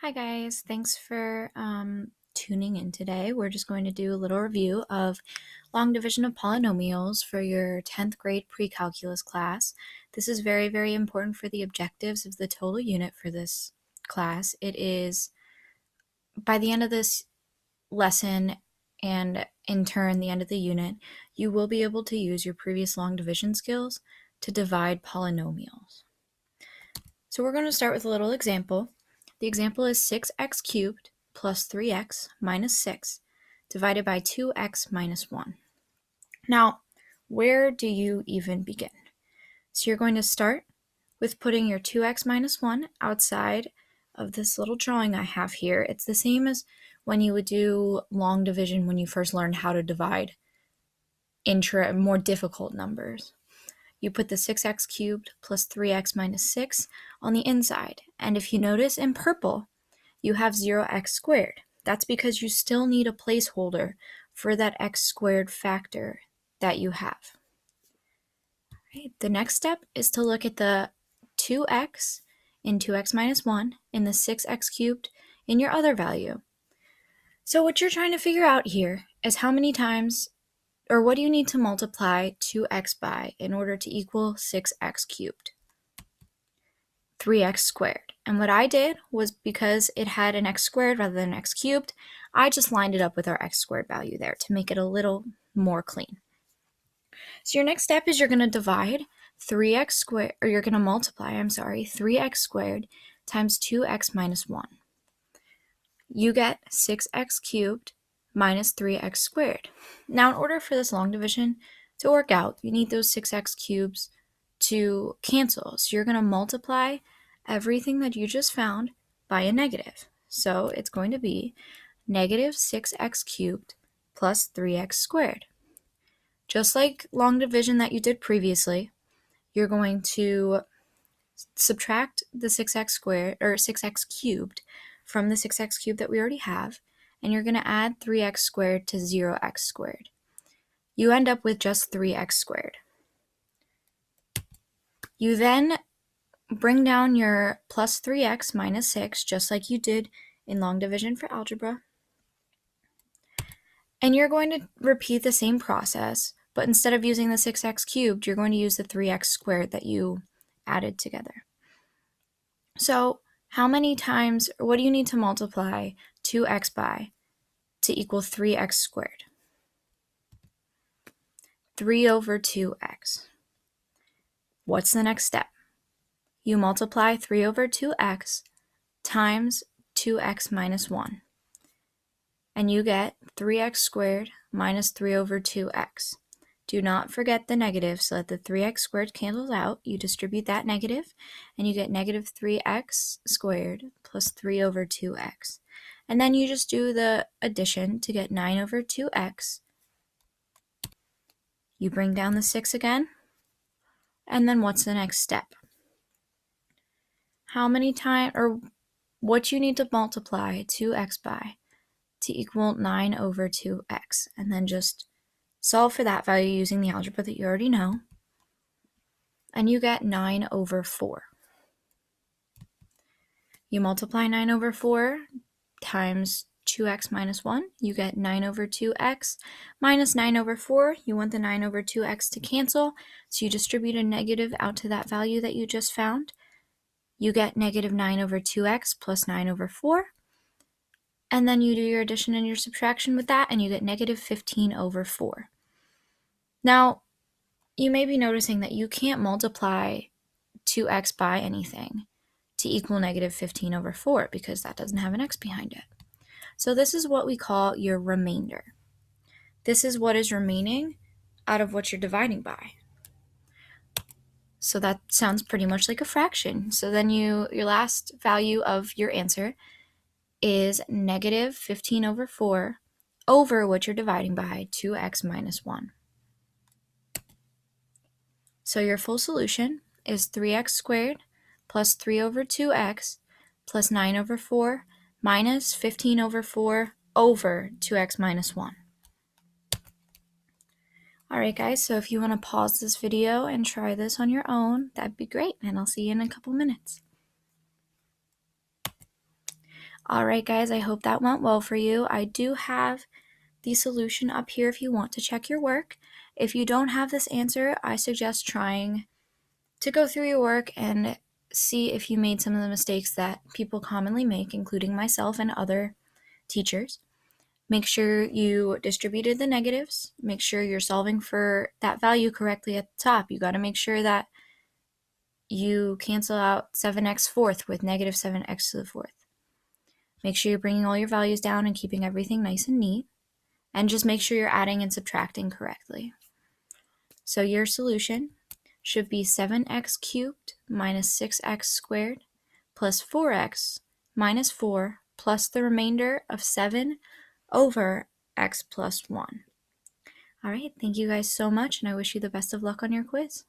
Hi guys, thanks for tuning in today. We're just going to do a little review of long division of polynomials for your 10th grade pre-calculus class. This is very, very important for the objectives of the total unit for this class. It is, by the end of this lesson and in turn the end of the unit, you will be able to use your previous long division skills to divide polynomials. So we're going to start with a little example. The example is 6x cubed plus 3x minus 6 divided by 2x minus 1. Now, where do you even begin? So you're going to start with putting your 2x minus 1 outside of this little drawing I have here. It's the same as when you would do long division when you first learned how to divide more difficult numbers. You put the 6x cubed plus 3x minus 6 on the inside. And if you notice in purple, you have 0x squared. That's because you still need a placeholder for that x squared factor that you have. Right. The next step is to look at the 2x in 2x minus 1 and the 6x cubed in your other value. So what you're trying to figure out here is how many times or what do you need to multiply 2x by in order to equal 6x cubed? 3x squared. And what I did was, because it had an x squared rather than x cubed, I just lined it up with our x squared value there to make it a little more clean. So your next step is you're going to divide 3x squared, or you're going to multiply, 3x squared times 2x minus 1. You get 6x cubed minus 3x squared. Now, in order for this long division to work out, you need those 6x cubes to cancel. So you're going to multiply everything that you just found by a negative. So it's going to be negative 6x cubed plus 3x squared. Just like long division that you did previously, you're going to subtract the 6x squared or 6x cubed from the 6x cubed that we already have, and you're going to add 3x squared to 0x squared. You end up with just 3x squared. You then bring down your plus 3x minus 6, just like you did in long division for algebra. And you're going to repeat the same process, but instead of using the 6x cubed, you're going to use the 3x squared that you added together. So how many times, or what do you need to multiply 2x by to equal 3x squared? 3 over 2x. What's the next step? You multiply 3 over 2x times 2x minus 1. And you get 3x squared minus 3 over 2x. Do not forget the negative, so that the 3x squared cancels out. You distribute that negative, and you get negative 3x squared plus 3 over 2x. And then you just do the addition to get 9 over 2x. You bring down the 6 again, and then what's the next step? How many times, or what you need to multiply 2x by to equal 9 over 2x, and then just solve for that value using the algebra that you already know, and you get 9 over 4. You multiply 9 over 4 times 2x minus 1, you get 9 over 2x minus 9 over 4. You want the 9 over 2x to cancel, so you distribute a negative out to that value that you just found. You get negative 9 over 2x plus 9 over 4. And then you do your addition and your subtraction with that, and you get negative 15 over 4. Now, you may be noticing that you can't multiply 2x by anything to equal negative 15 over 4 because that doesn't have an x behind it. So this is what we call your remainder. This is what is remaining out of what you're dividing by. So that sounds pretty much like a fraction. So then your last value of your answer is negative 15 over 4 over what you're dividing by, 2x minus 1. So your full solution is 3x squared plus 3 over 2x plus 9 over 4 minus 15 over 4 over 2x minus 1. Alright guys, so if you want to pause this video and try this on your own, that'd be great, and I'll see you in a couple minutes. All right, guys, I hope that went well for you. I do have the solution up here if you want to check your work. If you don't have this answer, I suggest trying to go through your work and see if you made some of the mistakes that people commonly make, including myself and other teachers. Make sure you distributed the negatives. Make sure you're solving for that value correctly at the top. You got to make sure that you cancel out 7x fourth with negative 7x to the fourth. Make sure you're bringing all your values down and keeping everything nice and neat. And just make sure you're adding and subtracting correctly. So your solution should be 7x cubed minus 6x squared plus 4x minus 4 plus the remainder of 7 over x plus 1. All right, thank you guys so much, and I wish you the best of luck on your quiz.